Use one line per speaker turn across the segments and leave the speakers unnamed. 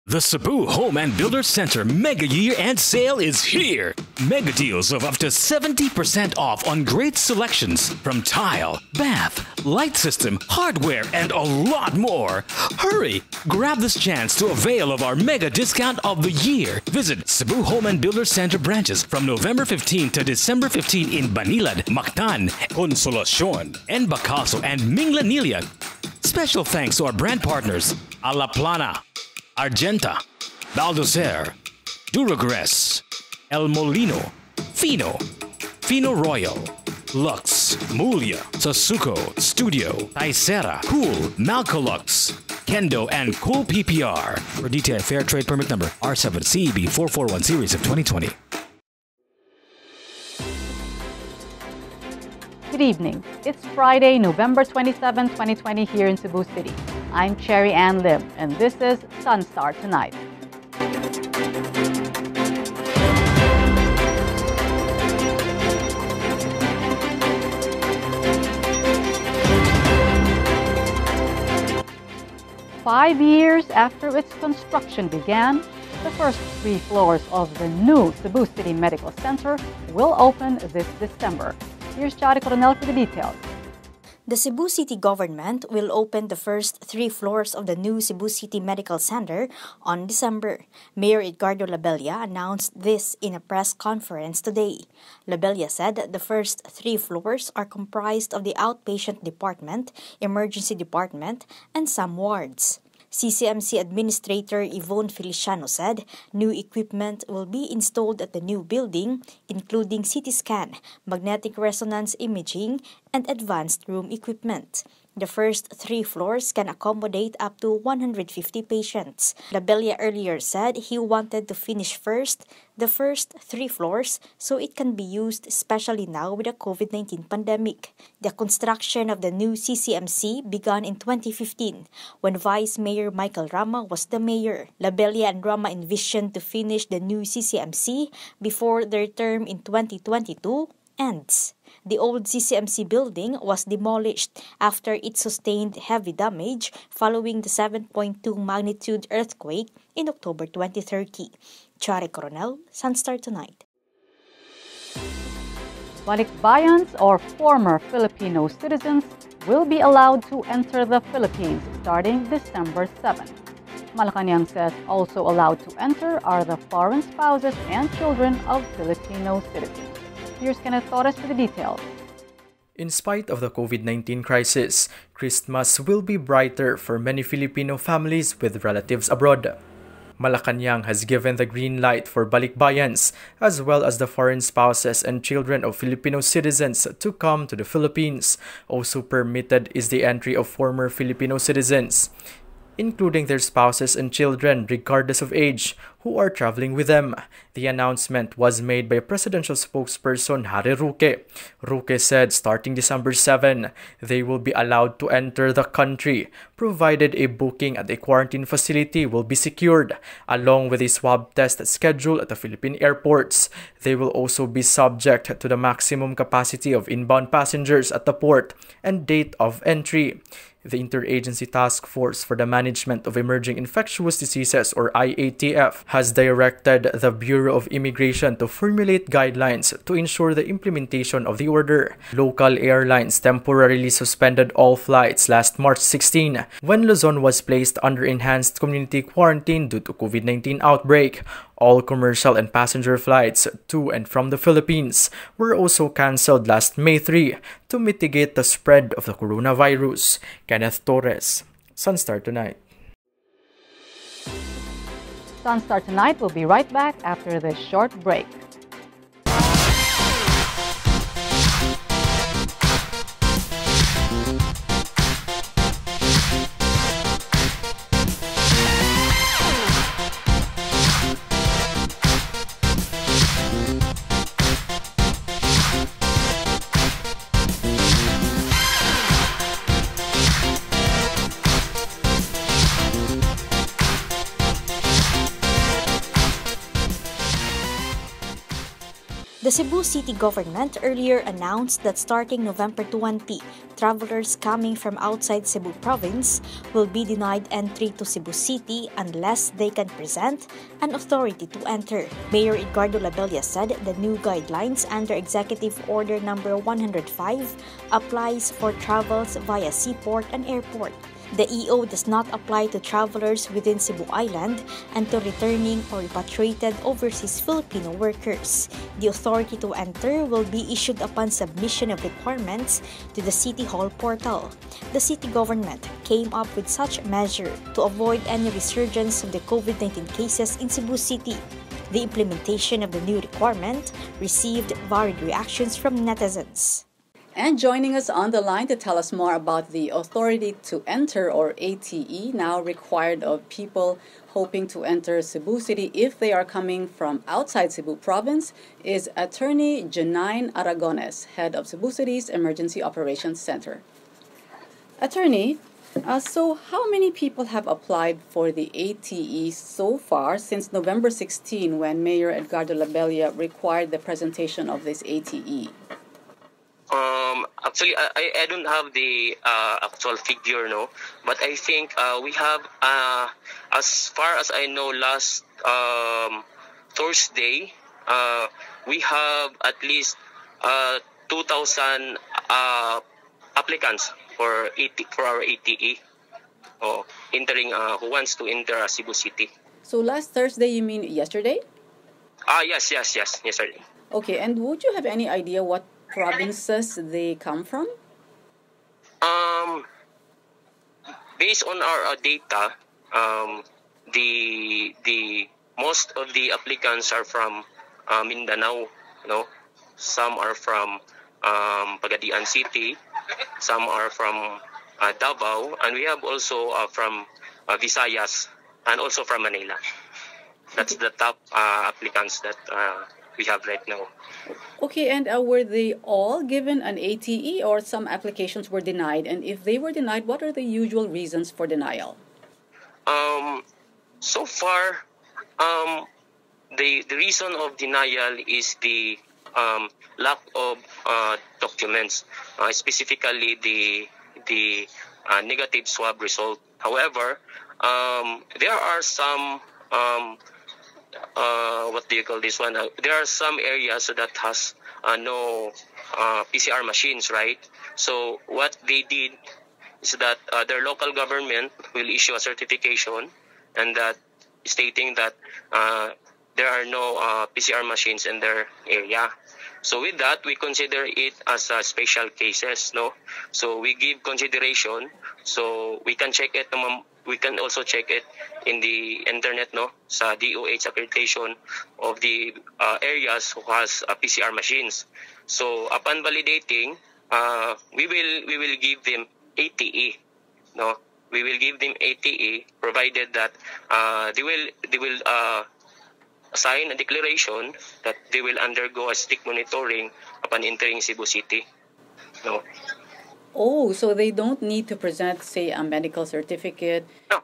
The Cebu Home and Builder Center Mega Year-End Sale is here! Mega deals of up to 70% off on great selections from tile, bath, light system, hardware, and a lot more. Hurry! Grab this chance to avail of our mega discount of the year. Visit Cebu Home and Builder Center branches from November 15 to December 15 in Banilad, Mactan, Consolacion, Enbacaso, and Minglanilla. Special thanks to our brand partners, La Plana, Argenta, Baldoser, Duragres, El Molino, Fino, Fino Royal, Lux, Mulia, Sasuko, Studio, Taisera, Cool, Malcolux, Kendo, and Cool PPR. For detailed fair trade permit number R7CEB 441 series of 2020.
Good evening. It's Friday, November 27, 2020 here in Cebu City. I'm Cherry Ann Lim, and this is SunStar Tonight. Five years after its construction began, the first 3 floors of the new Cebu City Medical Center will open this December. Here's Atty. for the details.
The Cebu City government will open the first 3 floors of the new Cebu City Medical Center on December. Mayor Edgardo Labella announced this in a press conference today. Labella said that the first 3 floors are comprised of the outpatient department, emergency department, and some wards. CCMC Administrator Yvonne Feliciano said new equipment will be installed at the new building, including CT scan, magnetic resonance imaging, and advanced room equipment. The first 3 floors can accommodate up to 150 patients. Labella earlier said he wanted to finish first the first 3 floors so it can be used, especially now with the COVID-19 pandemic. The construction of the new CCMC began in 2015 when Vice Mayor Michael Rama was the mayor. Labella and Rama envisioned to finish the new CCMC before their term in 2022 ends. The old CCMC building was demolished after it sustained heavy damage following the 7.2 magnitude earthquake in October 2030. Chari Coronel, SunStar Tonight.
Balikbayans, or former Filipino citizens, will be allowed to enter the Philippines starting December 7. Malacanang says also allowed to enter are the foreign spouses and children of Filipino citizens. Here's Kenneth Torres for the details.
In spite of the COVID-19 crisis, Christmas will be brighter for many Filipino families with relatives abroad. Malacanang has given the green light for Balikbayans, as well as the foreign spouses and children of Filipino citizens to come to the Philippines. Also permitted is the entry of former Filipino citizens, including their spouses and children regardless of age, who are traveling with them. The announcement was made by presidential spokesperson Harry Roque. Roque said starting December 7, they will be allowed to enter the country, provided a booking at a quarantine facility will be secured, along with a swab test schedule at the Philippine airports. They will also be subject to the maximum capacity of inbound passengers at the port and date of entry. The Interagency Task Force for the Management of Emerging Infectious Diseases, or IATF, has directed the Bureau of Immigration to formulate guidelines to ensure the implementation of the order. Local airlines temporarily suspended all flights last March 16 when Luzon was placed under enhanced community quarantine due to COVID-19 outbreak. All commercial and passenger flights to and from the Philippines were also cancelled last May 3 to mitigate the spread of the coronavirus. Kenneth Torres, SunStar Tonight.
SunStar Tonight will be right back after this short break.
The Cebu City government earlier announced that starting November 20, travelers coming from outside Cebu province will be denied entry to Cebu City unless they can present an authority to enter. Mayor Edgardo Labella said the new guidelines under Executive Order Number 105 applies for travels via seaport and airport. The EO does not apply to travelers within Cebu Island and to returning or repatriated overseas Filipino workers. The authority to enter will be issued upon submission of requirements to the City Hall portal. The city government came up with such measure to avoid any resurgence of the COVID-19 cases in Cebu City. The implementation of the new requirement received varied reactions from netizens.
And joining us on the line to tell us more about the authority to enter, or ATE, now required of people hoping to enter Cebu City if they are coming from outside Cebu province, is Attorney Junine Aragones, head of Cebu City's Emergency Operations Center. Attorney, so how many people have applied for the ATE so far since November 16, when Mayor Edgardo Labella required the presentation of this ATE?
Actually, I don't have the actual figure, no, but I think we have, as far as I know, last Thursday, we have at least 2,000 applicants for our ATE, entering who wants to enter Cebu City.
So last Thursday, you mean yesterday?
Yes, yesterday.
Okay, and would you have any idea what provinces they come from?
Based on our data, the most of the applicants are from Mindanao. No, some are from Pagadian City, some are from Davao, and we have also from Visayas and also from Manila. That's the top applicants that we have right now.
Okay, and were they all given an ATE, or some applications were denied? And if they were denied, what are the usual reasons for denial?
So far, the reason of denial is the lack of documents, specifically the negative swab result. However, there are some what do you call this one? There are some areas that has no PCR machines, right? So what they did is that their local government will issue a certification, and that stating that there are no PCR machines in their area. So with that, we consider it as special cases, no? So we give consideration. So we can check it. We can also check it in the internet, no? Sa DOH accreditation of the areas who has PCR machines. So upon validating, we will give them ATE, no? We will give them ATE, provided that they will sign a declaration that they will undergo a strict monitoring upon entering Cebu City, no?
Oh, so they don't need to present, say, a medical certificate?
No,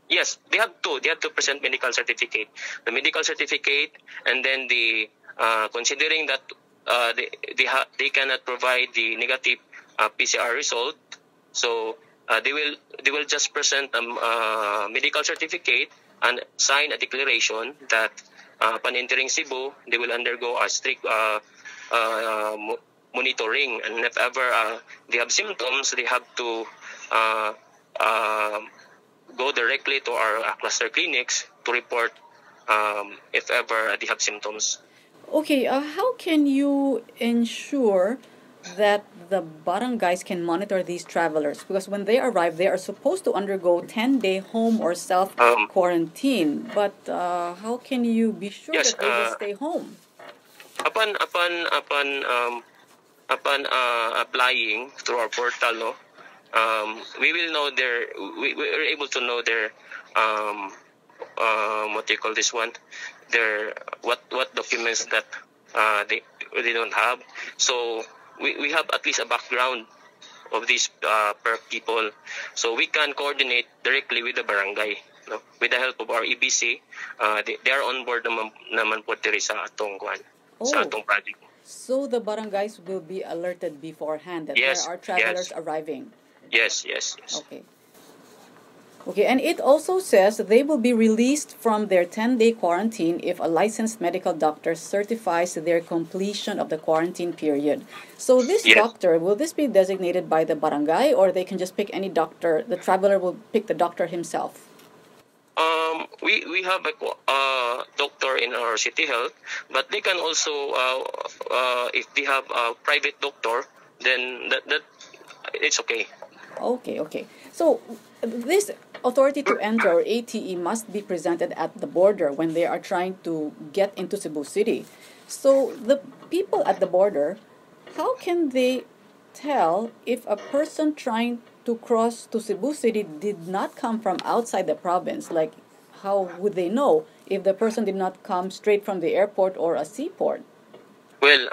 yes, they have to present medical certificate. The medical certificate, and then the considering that they cannot provide the negative PCR result, so they will just present a medical certificate and sign a declaration that upon entering Cebu, they will undergo a strict monitoring, and if ever they have symptoms, they have to go directly to our cluster clinics to report if ever they have symptoms.
Okay, how can you ensure that the barangays can monitor these travelers? Because when they arrive, they are supposed to undergo 10-day home or self-quarantine. But how can you be sure that they will stay home?
Upon applying through our portal, no, we will know we are able to know their what do you call this one? Their what documents that they don't have. So we have at least a background of these per people. So we can coordinate directly with the barangay, no? With the help of our EBC. They are on board naman po diri sa atong sa atong project.
So the barangays will be alerted beforehand that
Yes,
there are travelers
yes.
arriving.
Yes.
Okay. Okay, and it also says they will be released from their 10-day quarantine if a licensed medical doctor certifies their completion of the quarantine period. So this
Yes.
doctor, will this be designated by the barangay, or they can just pick any doctor? The traveler will pick the doctor himself.
We have a doctor in our city health, but they can also if they have a private doctor, then that it's okay.
Okay. So this authority to enter, or ATE, must be presented at the border when they are trying to get into Cebu City. So the people at the border, how can they tell if a person trying to cross to Cebu City did not come from outside the province? Like, how would they know if the person did not come straight from the airport or a seaport?
Well,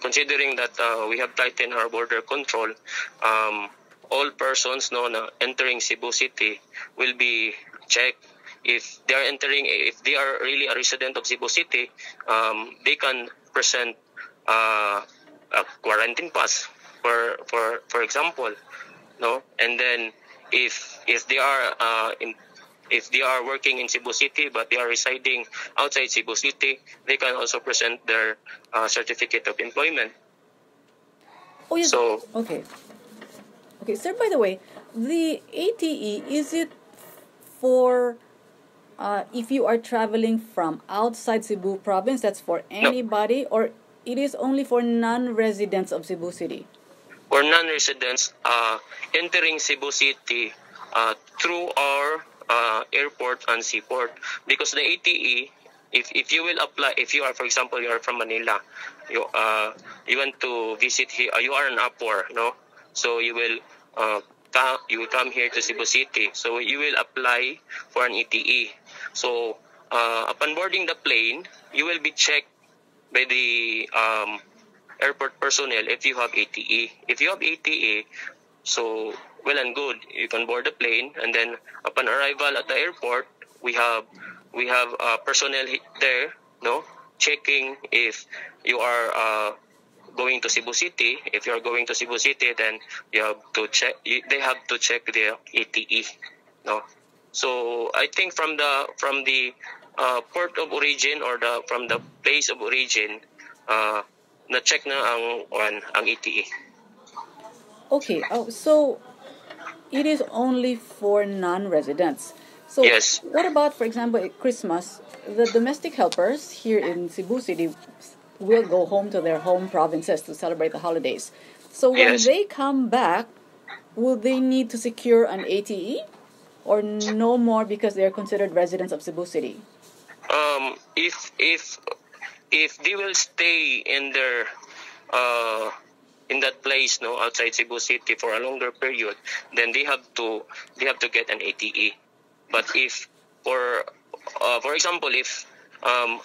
considering that we have tightened our border control, all persons na entering Cebu City will be checked. If they are entering, if they are really a resident of Cebu City, they can present a quarantine pass, for example, no. And then if they are if they are working in Cebu City but they are residing outside Cebu City, they can also present their certificate of employment.
Oh yes.
So
Okay, sir, by the way, the ATE, is it for if you are traveling from outside Cebu province, that's for anybody, or it is only for non-residents of Cebu City?
for non-residents entering Cebu City through our airport and seaport, because the ATE, if you will apply, if you are, for example, you are from Manila, you want to visit here, you are an upward, no, so you will come here to Cebu City, so you will apply for an ATE. So upon boarding the plane, you will be checked by the airport personnel if you have ATE. If you have ATE, so well and good, you can board the plane, and then upon arrival at the airport, we have personnel there, no, checking if you are going to Cebu City. If you are going to Cebu City, then you have to check. They have to check the ATE, no. So I think from the port of origin, or from the place of origin, na check na ang ATE.
Okay, so it is only for non-residents. So
Yes.
what about, for example, at Christmas, the domestic helpers here in Cebu City will go home to their home provinces to celebrate the holidays. So when
Yes.
they come back, will they need to secure an ATE, or no more because they are considered residents of Cebu City?
If they will stay in their in that place, no, outside Cebu City for a longer period, then they have to get an ATE. But if for example, if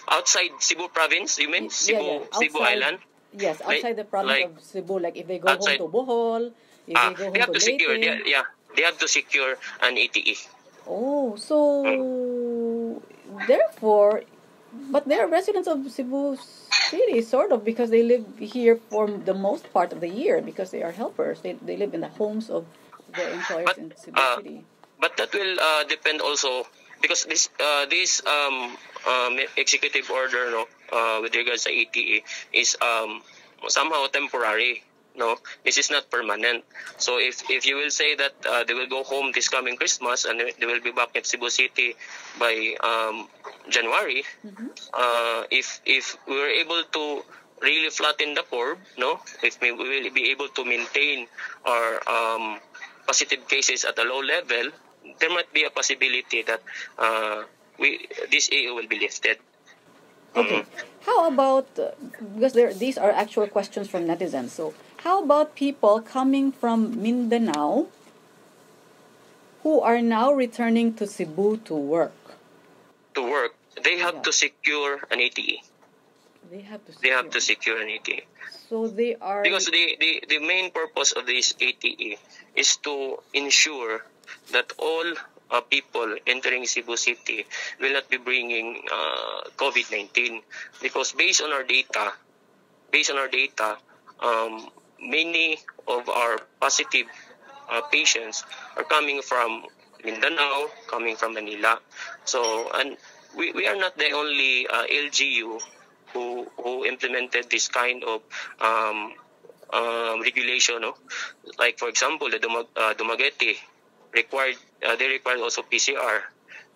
outside Cebu province, you mean Cebu Island?
Yes, outside the province of Cebu, like if they go home
outside-
to Bohol, if they go home
they have
to
to secure.
Leyte.
They have to secure an ATE.
Oh, so therefore, but they are residents of Cebu City, sort of, because they live here for the most part of the year, because they are helpers. They live in the homes of the employers in Cebu City.
But that will depend also, because this executive order, no, with regards to ATE is somehow temporary. No, this is not permanent. So if you will say that they will go home this coming Christmas and they will be back in Cebu City by January, if we were able to really flatten the curve, no, if we will be able to maintain our positive cases at a low level, there might be a possibility that this AO will be lifted.
Okay. How about, because these are actual questions from netizens, so how about people coming from Mindanao who are now returning to Cebu to work?
To work, they have to secure an ATE.
They have to
They have to secure an ATE.
So they are...
Because the main purpose of this ATE is to ensure that all people entering Cebu City will not be bringing COVID-19. Because based on our data, many of our positive patients are coming from Mindanao, coming from Manila. So, and we are not the only LGU who implemented this kind of regulation. No? Like, for example, the Dumaguete required also PCR.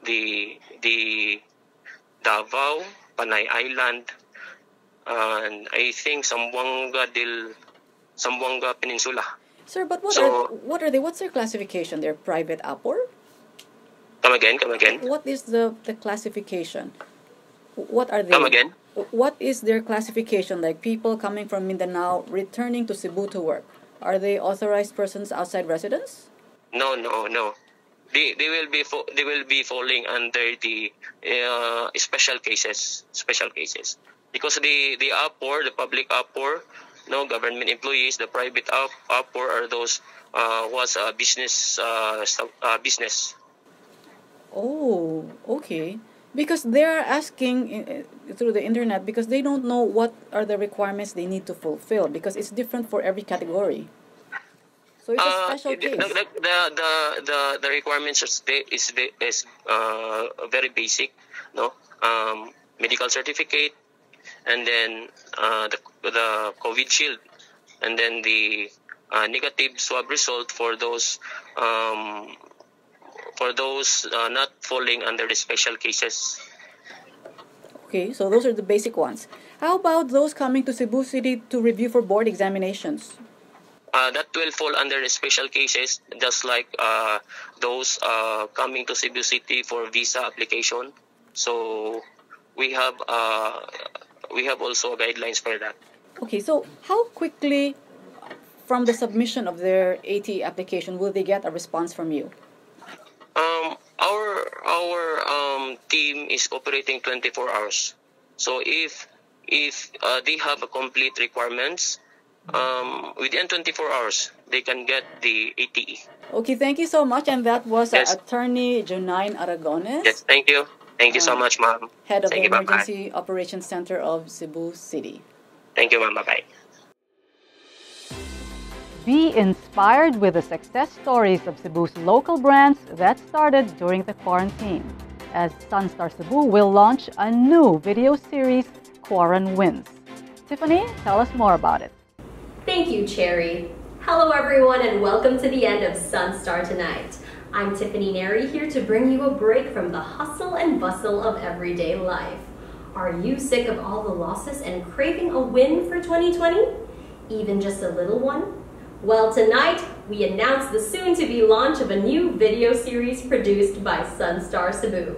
The Davao, Panay Island, and I think Zamboanga Peninsula.
Sir, but what are they? What's their classification? They're private appor?
Come again.
What is the classification? What are they?
Come again.
What is their classification? Like people coming from Mindanao returning to Cebu to work. Are they authorized persons outside residence?
No. They will be falling under the special cases. Because the APOR, the public APOR, no government employees, the private APOR are those was business.
Oh, okay. Because they're asking through the internet because they don't know what are the requirements they need to fulfill because it's different for every category. So it's a special case.
The requirements is very basic, no? Medical certificate, and then the COVID shield, and then the negative swab result for those not falling under the special cases.
Okay, so those are the basic ones. How about those coming to Cebu City to review for board examinations?
That will fall under the special cases, just like those coming to Cebu City for visa application. So we have also guidelines for that.
Okay, so how quickly from the submission of their AT application will they get a response from you?
Our team is operating 24 hours. So if they have a complete requirements, within 24 hours, they can get the ATE.
Okay, thank you so much. And that was Attorney Junine Aragones.
Yes, thank you. Thank you so much, ma'am.
Head of the Emergency Operations Center of Cebu City.
Thank you, ma'am. Bye-bye.
Be inspired with the success stories of Cebu's local brands that started during the quarantine, as SunStar Cebu will launch a new video series, Quarren Wins. Tiffany, tell us more about it.
Thank you, Cherry. Hello, everyone, and welcome to the end of SunStar Tonight. I'm Tiffany Neri, here to bring you a break from the hustle and bustle of everyday life. Are you sick of all the losses and craving a win for 2020? Even just a little one? Well, tonight, we announce the soon-to-be launch of a new video series produced by SunStar Cebu.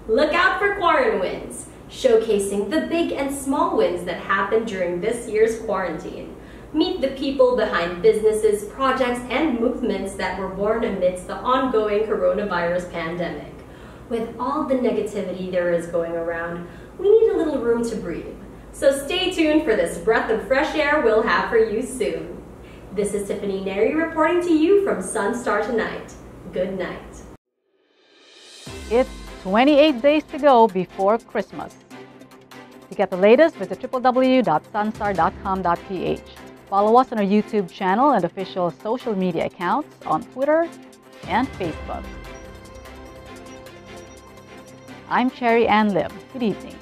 Look out for Quarren Wins, showcasing the big and small wins that happened during this year's quarantine. Meet the people behind businesses, projects, and movements that were born amidst the ongoing coronavirus pandemic. With all the negativity there is going around, we need a little room to breathe. So stay tuned for this breath of fresh air we'll have for you soon. This is Tiffany Neri reporting to you from SunStar Tonight. Good night.
It's 28 days to go before Christmas. To get the latest, visit www.sunstar.com.ph. Follow us on our YouTube channel and official social media accounts on Twitter and Facebook. I'm Cherry Ann Lim. Good evening.